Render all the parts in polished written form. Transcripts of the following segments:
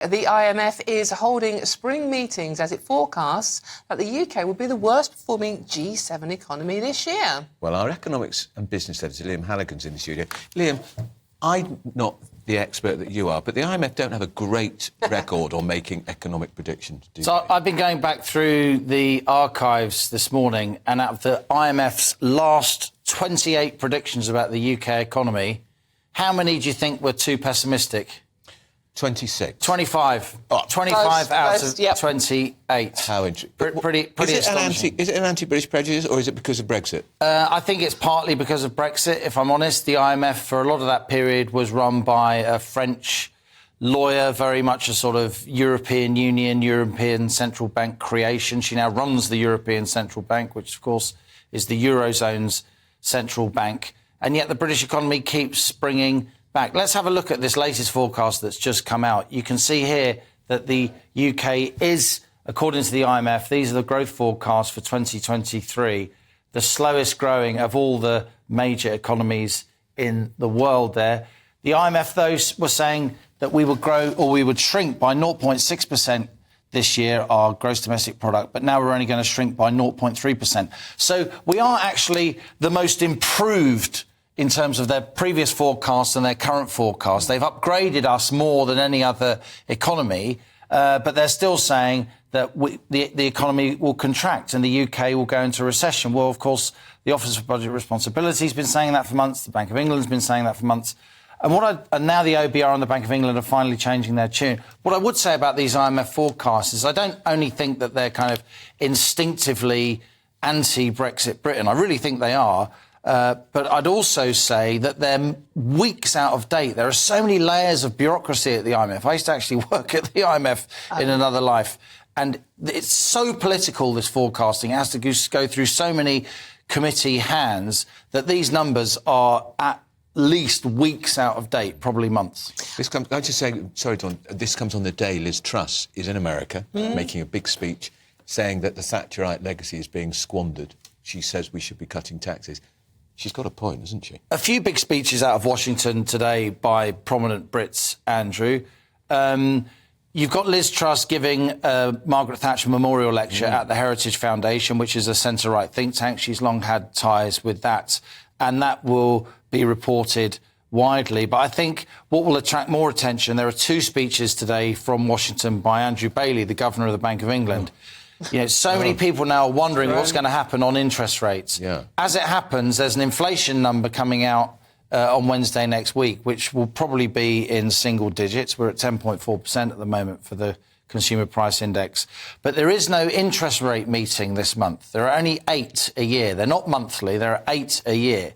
The IMF is holding spring meetings as it forecasts that the UK will be the worst-performing G7 economy this year. Well, our economics and business editor, Liam Halligan's in the studio. Liam, I'm not the expert that you are, but the IMF don't have a great record on making economic predictions, do So they? I've been going back through the archives this morning, and out of the IMF's last 28 predictions about the UK economy, how many do you think were too pessimistic? 26. 25. Oh, 25 out close, of yep. 28. How interesting. Pretty astonishing. Is it an anti-British prejudice, or is it because of Brexit? I think it's partly because of Brexit, if I'm honest. The IMF, for a lot of that period, was run by a French lawyer, very much a sort of European Union, European Central Bank creation. She now runs the European Central Bank, which, of course, is the Eurozone's central bank. And yet the British economy keeps springing back. Let's have a look at this latest forecast that's just come out. You can see here that the UK is, according to the IMF, these are the growth forecasts for 2023, the slowest growing of all the major economies in the world there. The IMF, though, were saying that we would grow, or we would shrink by 0.6% this year, our gross domestic product, but now we're only going to shrink by 0.3%. So we are actually the most improved in terms of their previous forecasts and their current forecast. They've upgraded us more than any other economy, but they're still saying that the economy will contract and the UK will go into recession. Well, of course, the Office for Budget Responsibility has been saying that for months. The Bank of England has been saying that for months. And now the OBR and the Bank of England are finally changing their tune. What I would say about these IMF forecasts is I don't only think that they're kind of instinctively anti-Brexit Britain. I really think they are. But I'd also say that they're weeks out of date. There are so many layers of bureaucracy at the IMF. I used to actually work at the IMF in another life. And it's so political, this forecasting. It has to go through so many committee hands that these numbers are at least weeks out of date, probably months. I just say, sorry, Don, this comes on the day Liz Truss is in America making a big speech saying that the Thatcherite legacy is being squandered. She says we should be cutting taxes. She's got a point, hasn't she? A few big speeches out of Washington today by prominent Brits, Andrew. You've got Liz Truss giving a Margaret Thatcher Memorial Lecture at the Heritage Foundation, which is a centre-right think tank. She's long had ties with that, and that will be reported widely. But I think what will attract more attention, there are two speeches today from Washington by Andrew Bailey, the Governor of the Bank of England. You know, so many people now are wondering what's going to happen on interest rates. Yeah. As it happens, there's an inflation number coming out on Wednesday next week, which will probably be in single digits. We're at 10.4% at the moment for the Consumer Price Index. But there is no interest rate meeting this month. There are only 8 a year. They're not monthly. There are 8 a year.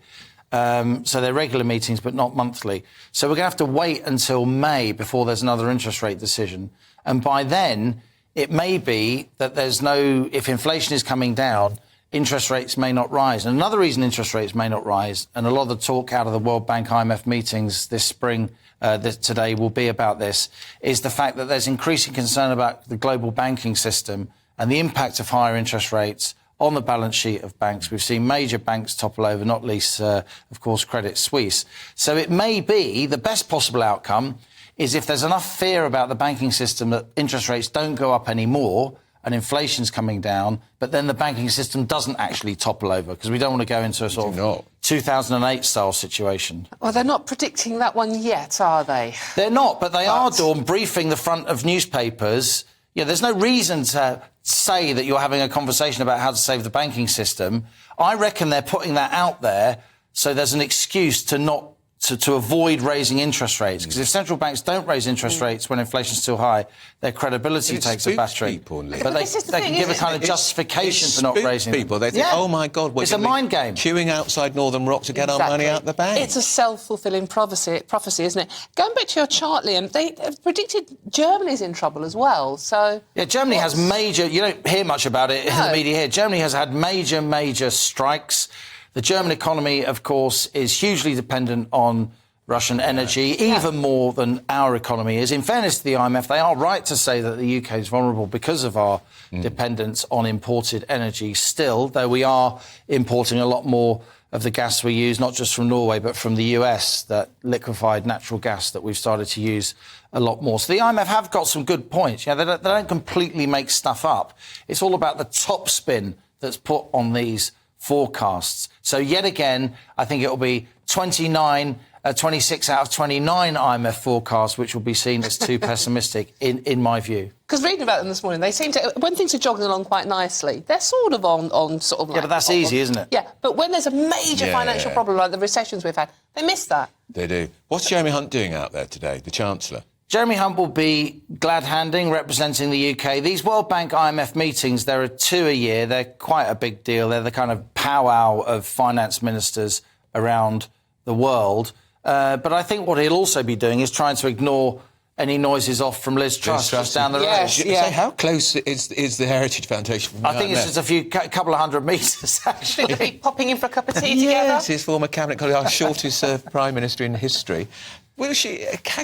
So they're regular meetings, but not monthly. So we're going to have to wait until May before there's another interest rate decision. And by then, it may be that if inflation is coming down, interest rates may not rise. And another reason interest rates may not rise, and a lot of the talk out of the World Bank IMF meetings this spring, today will be about this, is the fact that there's increasing concern about the global banking system and the impact of higher interest rates on the balance sheet of banks. We've seen major banks topple over, not least, of course, Credit Suisse. So it may be the best possible outcome is if there's enough fear about the banking system that interest rates don't go up anymore and inflation's coming down, but then the banking system doesn't actually topple over, because we don't want to go into a sort of 2008-style situation. Well, they're not predicting that one yet, are they? They're not, but they are, Dawn, briefing the front of newspapers. Yeah, there's no reason to say that you're having a conversation about how to save the banking system. I reckon they're putting that out there so there's an excuse to avoid raising interest rates. Because if central banks don't raise interest rates when inflation's too high, their credibility takes a battering. But they can give a kind of justification for not raising people. They think, oh, my God, we're it's a mind game. Queuing outside Northern Rock to get our money out the bank. It's a self-fulfilling prophecy, isn't it? Going back to your chart, Liam, they have predicted Germany's in trouble as well, so... Yeah, Germany has major... You don't hear much about it in the media here. Germany has had major strikes. The German economy, of course, is hugely dependent on Russian energy, even more than our economy is. In fairness to the IMF, they are right to say that the UK is vulnerable because of our dependence on imported energy still, though we are importing a lot more of the gas we use, not just from Norway, but from the US, that liquefied natural gas that we've started to use a lot more. So the IMF have got some good points. You know, they don't completely make stuff up. It's all about the top spin that's put on these forecasts. So yet again, I think it will be 26 out of 29 IMF forecasts, which will be seen as too pessimistic, in my view. Because reading about them this morning, they seem to, when things are jogging along quite nicely, they're sort of on sort of like... Yeah, but that's easy, isn't it? Yeah, but when there's a major financial problem like the recessions we've had, they miss that. They do. What's Jeremy Hunt doing out there today, the Chancellor? Jeremy Hunt will be glad-handing, representing the UK. These World Bank IMF meetings, there are 2 a year. They're quite a big deal. They're the kind of powwow of finance ministers around the world. But I think what he'll also be doing is trying to ignore any noises off from Liz Truss just down the road. Yes, yeah. So how close is the Heritage Foundation? I think it's just a couple of hundred metres, actually. They'll be popping in for a cup of tea together. Yes, his former cabinet colleague, our shortest Prime Minister in history. Has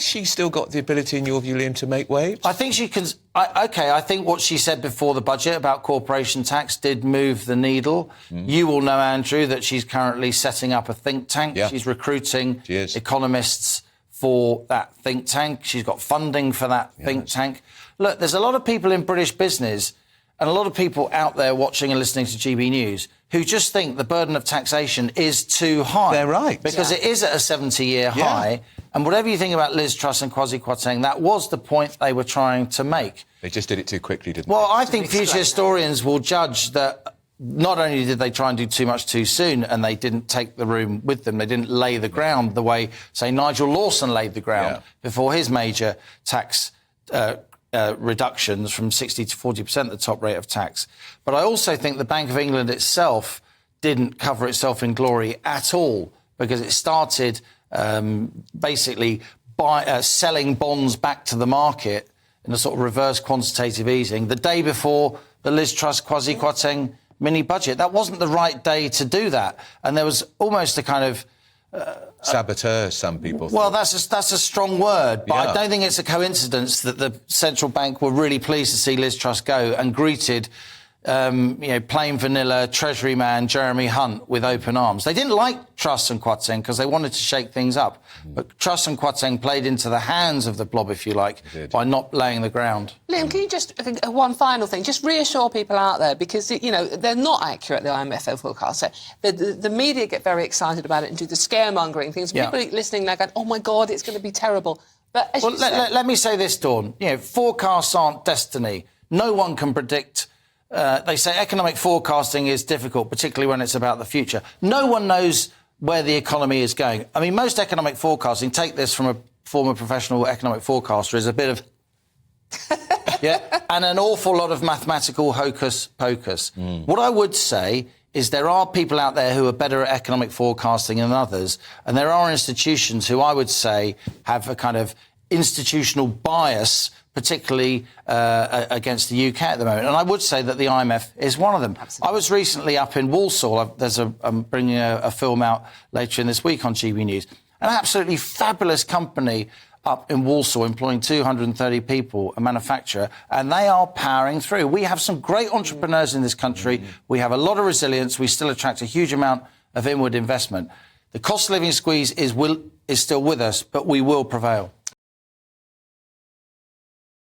she still got the ability, in your view, Liam, to make waves? I think she can... I think what she said before the budget about corporation tax did move the needle. You will know, Andrew, that she's currently setting up a think tank. Yeah. She's recruiting economists for that think tank. She's got funding for that think tank. Look, there's a lot of people in British business and a lot of people out there watching and listening to GB News who just think the burden of taxation is too high. They're right. Because it is at a 70-year high. And whatever you think about Liz Truss and Kwasi Kwarteng, that was the point they were trying to make. They just did it too quickly, didn't they? Well, I think future historians will judge that not only did they try and do too much too soon and they didn't take the room with them, they didn't lay the ground the way, say, Nigel Lawson laid the ground before his major tax reductions from 60 to 40%, the top rate of tax. But I also think the Bank of England itself didn't cover itself in glory at all, because it started basically selling bonds back to the market in a sort of reverse quantitative easing the day before the Liz Truss, Kwasi Kwarteng mini-budget. That wasn't the right day to do that. And there was almost a kind of... saboteur, some people thought. Well, that's a strong word, but I don't think it's a coincidence that the central bank were really pleased to see Liz Truss go and greeted plain vanilla Treasury man Jeremy Hunt with open arms. They didn't like Truss and Kwarteng because they wanted to shake things up. But Truss and Kwarteng played into the hands of the blob, if you like, by not laying the ground. Liam, can you just, one final thing, just reassure people out there, because, you know, they're not accurate, the IMF forecasts. The media get very excited about it and do the scaremongering things. People listening now going, oh, my God, it's going to be terrible. But as let me say this, Dawn. You know, forecasts aren't destiny. No one can predict... they say economic forecasting is difficult, particularly when it's about the future. No one knows where the economy is going. I mean, most economic forecasting, take this from a former professional economic forecaster, is a bit of... and an awful lot of mathematical hocus-pocus. What I would say is there are people out there who are better at economic forecasting than others, and there are institutions who I would say have a kind of institutional bias, particularly against the UK at the moment. And I would say that the IMF is one of them. Absolutely. I was recently up in Walsall. I'm bringing a film out later in this week on GB News. An absolutely fabulous company up in Walsall employing 230 people, a manufacturer, and they are powering through. We have some great entrepreneurs in this country. We have a lot of resilience. We still attract a huge amount of inward investment. The cost of living squeeze is still with us, but we will prevail.